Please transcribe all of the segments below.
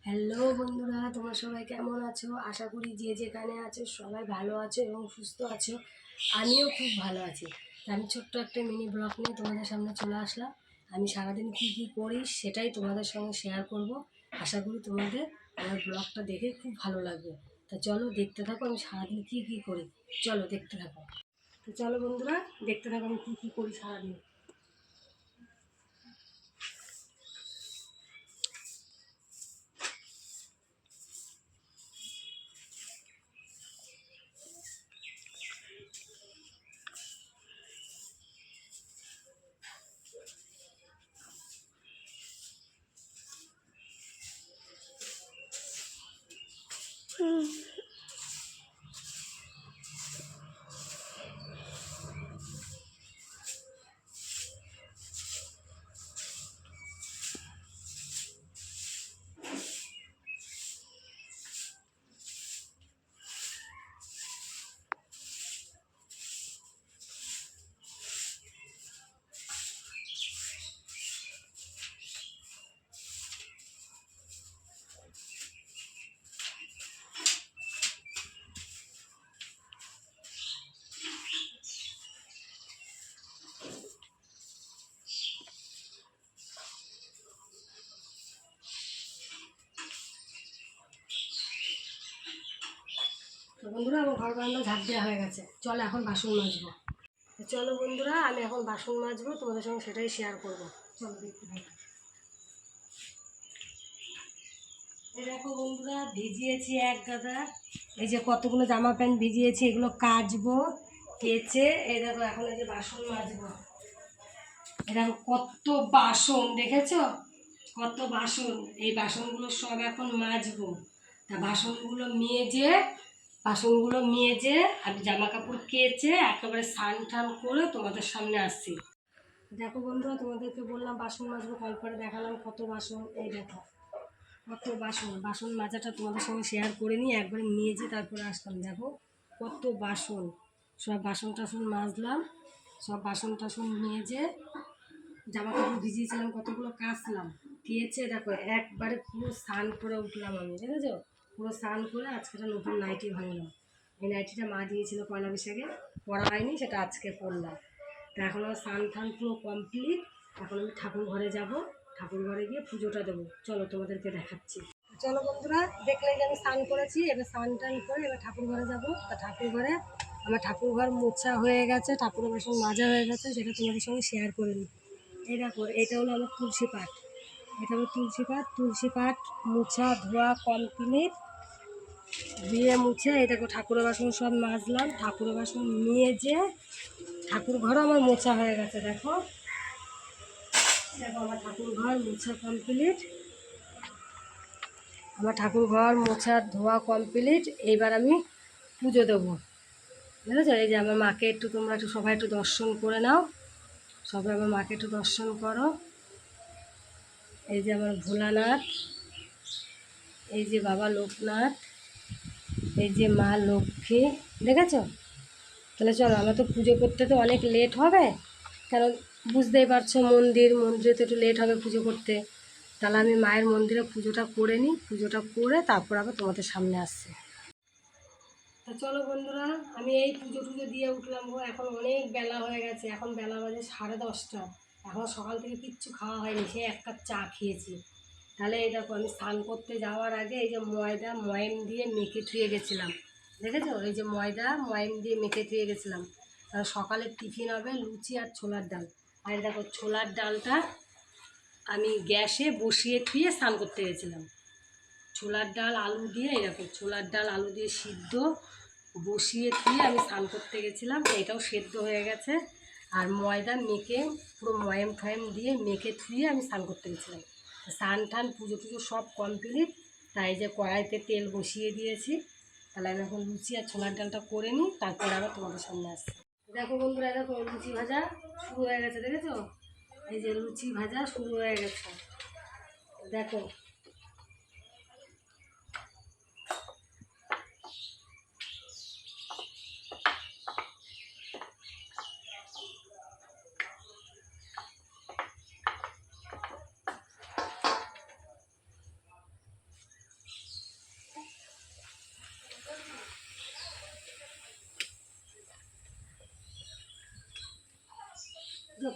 Hello বন্ধুরা, তোমরা সবাই কেমন আছো? আশা করি যে যেখানে আছো সবাই ভালো আছো এবং সুস্থ আছো। আমিও খুব ভালো আছি। আমি ছোট্ট একটা মিনি ব্লগ নিয়ে তোমাদের সামনে চলে আসলাম। আমি সারাদিন কী কী করি সেটাই তোমাদের সঙ্গে শেয়ার করব। আশা করি তোমাদের আমার ব্লগটা দেখে খুব ভালো লাগবে। তা চলো দেখতে থাকো আমি সারাদিন কী কী করি। চলো দেখতে থাকো। তো চলো বন্ধুরা, দেখতে থাকো আমি কী কী করি সারাদিন। তো বন্ধুরা, আমার ঘর বারান্দা ঝাঁট দেওয়া হয়ে গেছে। চলো এখন বাসন মাজবো। চলো বন্ধুরা, আমি এখন বাসন মাজবো, তোমাদের সঙ্গে সেটাই শেয়ার করবো। চলো দেখতে থাকো। এই দেখো বন্ধুরা, ভিজিয়েছি এক গাদা। এই যে কতগুলো জামা প্যান্ট ভিজিয়েছি, এগুলো কাচবো। কেচে এই দেখো এখন এই যে বাসন মাজবো। এই দেখো কত বাসন, দেখেছো? কত বাসন। এই বাসনগুলো সব এখন মাজবো। তা বাসনগুলো মেজে আমি জামা কাপড় কেচে একেবারে স্নান টান করে তোমাদের সামনে আসছি। দেখো বন্ধুরা, তোমাদেরকে বললাম বাসন মাজবো, তারপরে দেখালাম কত বাসন। এই দেখো কত বাসন। বাসন মাজাটা তোমাদের সঙ্গে শেয়ার করে নিই, একবারে মেজে তারপরে আসলাম। দেখো কত বাসন। সব বাসন টাসন মাজলাম। সব বাসন টাসন মেজে জামা কাপড় ভিজিয়েছিলাম কতগুলো কাচলাম। কেচে দেখো একবারে পুরো স্নান করে উঠলাম আমি, দেখেছো? পুরো স্নান করে আজকে একটা নতুন নাইটি ভাঙলাম। এই নাইটিটা মা দিয়েছিল পয়লা বৈশাখে, পরা হয়নি, সেটা আজকে পরলাম। তা এখন আমার স্নান টান পুরো কমপ্লিট। এখন আমি ঠাকুর ঘরে যাব, ঠাকুর ঘরে গিয়ে পুজোটা দেবো। চলো তোমাদেরকে দেখাচ্ছি। চলো বন্ধুরা, দেখলে যে আমি স্নান করেছি, এবার স্নান টান করে এবার ঠাকুর ঘরে যাবো। তা ঠাকুর ঘরে আমার ঠাকুর ঘর মোছা হয়ে গেছে, ঠাকুরের বাসন মাজা হয়ে গেছে, সেটা তোমাদের সঙ্গে শেয়ার করে নিই। এই দেখো এটা হলো আমার তুলসী পাট। এটা হলো তুলসী পাট মোছা ধোয়া কমপ্লিট। ধুয়ে মুছে এই দেখো ঠাকুরের বাসন সব মাজলাম। ঠাকুরের বাসন মেজে ঠাকুর ঘরও আমার মোছা হয়ে গেছে। দেখো দেখো আমার ঠাকুর ঘর মোছা কমপ্লিট। আমার ঠাকুর ঘর মোছা ধোয়া কমপ্লিট। এইবার আমি পুজো দেবো, বুঝেছো? এই যে আমার মাকে একটু তোমরা একটু সবাই একটু দর্শন করে নাও। সবাই আমার মাকে একটু দর্শন করো। এই যে আমার ভোলানাথ, এই যে বাবা লোকনাথ, এই যে মা লক্ষ্মী, দেখেছো? তাহলে চলো, আমার তো পুজো করতে তো অনেক লেট হবে, কারণ বুঝতেই পারছো মন্দিরে তো একটু লেট হবে পুজো করতে। তাহলে আমি মায়ের মন্দিরে পুজোটা করে নিই, পুজোটা করে তারপর আবার তোমাদের সামনে আসছি। তা চলো বন্ধুরা, আমি এই পুজো টুজো দিয়ে উঠলাম গো। এখন অনেক বেলা হয়ে গেছে, এখন বেলা বাজে 10:30। এখন সকাল থেকে কিচ্ছু খাওয়া হয়নি, সে এক কাপ চা খেয়েছি। তাহলে এই দেখো আমি স্নান করতে যাওয়ার আগে এই যে ময়দা ময়াম দিয়ে মেখে থুয়ে গেছিলাম, দেখেছো? এই যে ময়দা ময়াম দিয়ে মেখে থুয়ে গেছিলাম। তাহলে সকালের টিফিন হবে লুচি আর ছোলার ডাল। আর দেখো ছোলার ডালটা আমি গ্যাসে বসিয়ে থুয়ে স্নান করতে গেছিলাম। ছোলার ডাল আলু দিয়ে, এরকম ছোলার ডাল আলু দিয়ে সিদ্ধ বসিয়ে দিয়ে আমি স্নান করতে গেছিলাম। এটাও সেদ্ধ হয়ে গেছে। আর ময়দা মেখে পুরো ময়াম ফয়াম দিয়ে মেখে ধুয়ে আমি স্নান করতে গেছিলাম। স্নান টান পুজো টুজো সব কমপ্লিট। তাই যে কড়াইতে তেল বসিয়ে দিয়েছি। তাহলে আমি এখন লুচি আর ছোলার ডালটা করে নিই, তারপরে আবার তোমাদের সামনে আসছি। দেখো বন্ধুরা, দেখো লুচি ভাজা শুরু হয়ে গেছে, দেখেছো? এই যে লুচি ভাজা শুরু হয়ে গেছে, দেখো।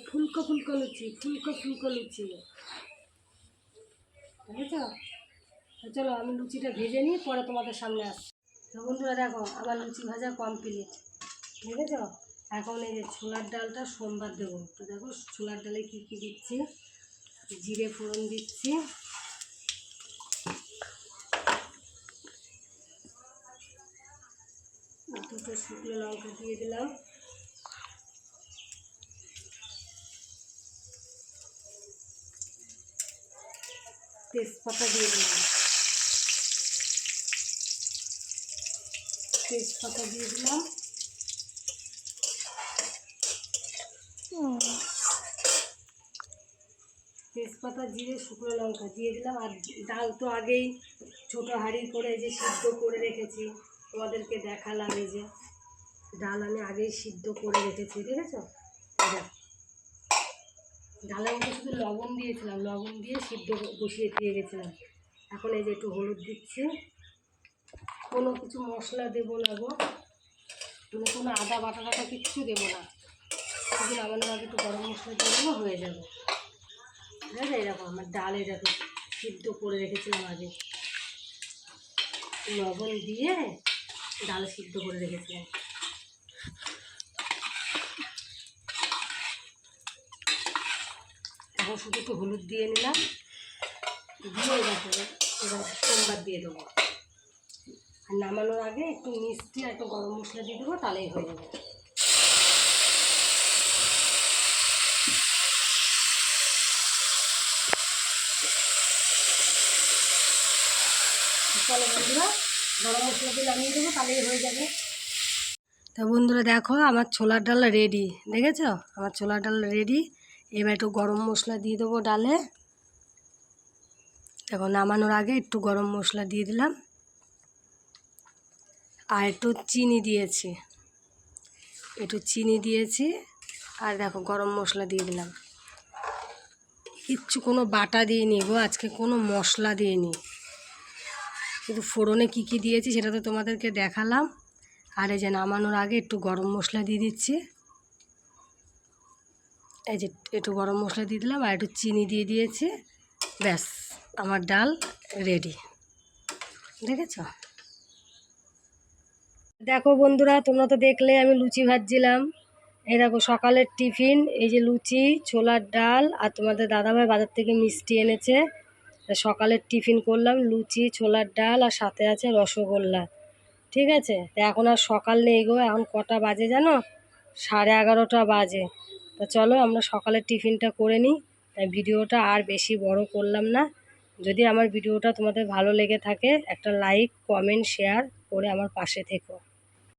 ফুলকো ফুলকো লুচি, ফুলকো ফুলকো লুচি, বুঝেছ? চলো আমি লুচিটা ভেজে নিই, পরে তোমাদের সামনে আসছি। তো বন্ধুরা দেখো আমার লুচি ভাজা কমপ্লিট, বুঝেছ? এখন এই যে ছোলার ডালটা সোমবার দেবো। তো দেখো ছোলার ডালে কী কী দিচ্ছি, জিরে ফোড়ন দিচ্ছি, দুটো শুকনো লঙ্কা দিয়ে দিলাম, তেজপাতা দিয়ে দিলাম, তেজপাতা দিয়ে দিলাম, তেজপাতা জিরে শুকনো লঙ্কা দিয়ে দিলাম। আর ডাল তো আগেই ছোটো হাঁড়ি করে যে সিদ্ধ করে রেখেছি, তোমাদেরকে দেখালাম। এই যে ডাল আমি আগেই সিদ্ধ করে রেখেছি, দেখেছ? ডালের মধ্যে শুধু লবণ দিয়েছিলাম, লবণ দিয়ে সিদ্ধ বসিয়ে দিয়ে গেছিলাম। এখন এই যে একটু হলুদ দিচ্ছি, কোনো কিছু মশলা দেবো না গো, মানে কোনো আদা বাটা টাটা কিচ্ছু দেবো না, শুধু নামানোর আগে একটু গরম মশলা দিয়ে দেবো, হয়ে যাবে। ঠিক আছে? এরকম আমার ডাল এরকম সিদ্ধ করে রেখেছিলাম আগে, লবণ দিয়ে ডাল সিদ্ধ করে রেখেছিলাম। এখন শুধু একটু হলুদ দিয়ে নিলাম, দিয়ে এবার সোমবার দিয়ে দেবো। আর নামানোর আগে একটু মিষ্টি আর একটু গরম মশলা দিয়ে দেবো, তাহলেই হয়ে যাবে। চলো বন্ধুরা, গরম মশলা দিয়ে নামিয়ে দেবো, তাহলেই হয়ে যাবে। তা বন্ধুরা দেখো আমার ছোলার ডাল রেডি, দেখেছো? আমার ছোলার ডাল রেডি। এবার একটু গরম মশলা দিয়ে দেবো ডালে। দেখো নামানোর আগে একটু গরম মশলা দিয়ে দিলাম, আর একটু চিনি দিয়েছি, আর দেখো গরম মশলা দিয়ে দিলাম। কিচ্ছু কোনো বাটা দিইনি গো, আজকে কোনো মশলা দিইনি, শুধু ফোড়নে কী কী দিয়েছি সেটা তো তোমাদেরকে দেখালাম। আর এই যে নামানোর আগে একটু গরম মশলা দিয়ে দিচ্ছি, এই যে একটু গরম মশলা দিয়ে দিলাম, আর একটু চিনি দিয়ে দিয়েছি, ব্যাস আমার ডাল রেডি, দেখেছ? দেখো বন্ধুরা, তোমরা তো দেখলে আমি লুচি ভাজছিলাম। এই দেখো সকালের টিফিন, এই যে লুচি, ছোলার ডাল, আর তোমাদের দাদাভাই বাজার থেকে মিষ্টি এনেছে। সকালের টিফিন করলাম লুচি, ছোলার ডাল, আর সাথে আছে রসগোল্লা। ঠিক আছে? তো এখন আর সকাল নেই গো, এখন কটা বাজে জানো? 11:30 বাজে। তো চলো আমরা সকালের টিফিনটা করে নিই। তাই ভিডিওটা আর বেশি বড় করলাম না। যদি আমার ভিডিওটা তোমাদের ভালো লেগে থাকে, একটা লাইক, কমেন্ট, শেয়ার করে আমার পাশে থেকো।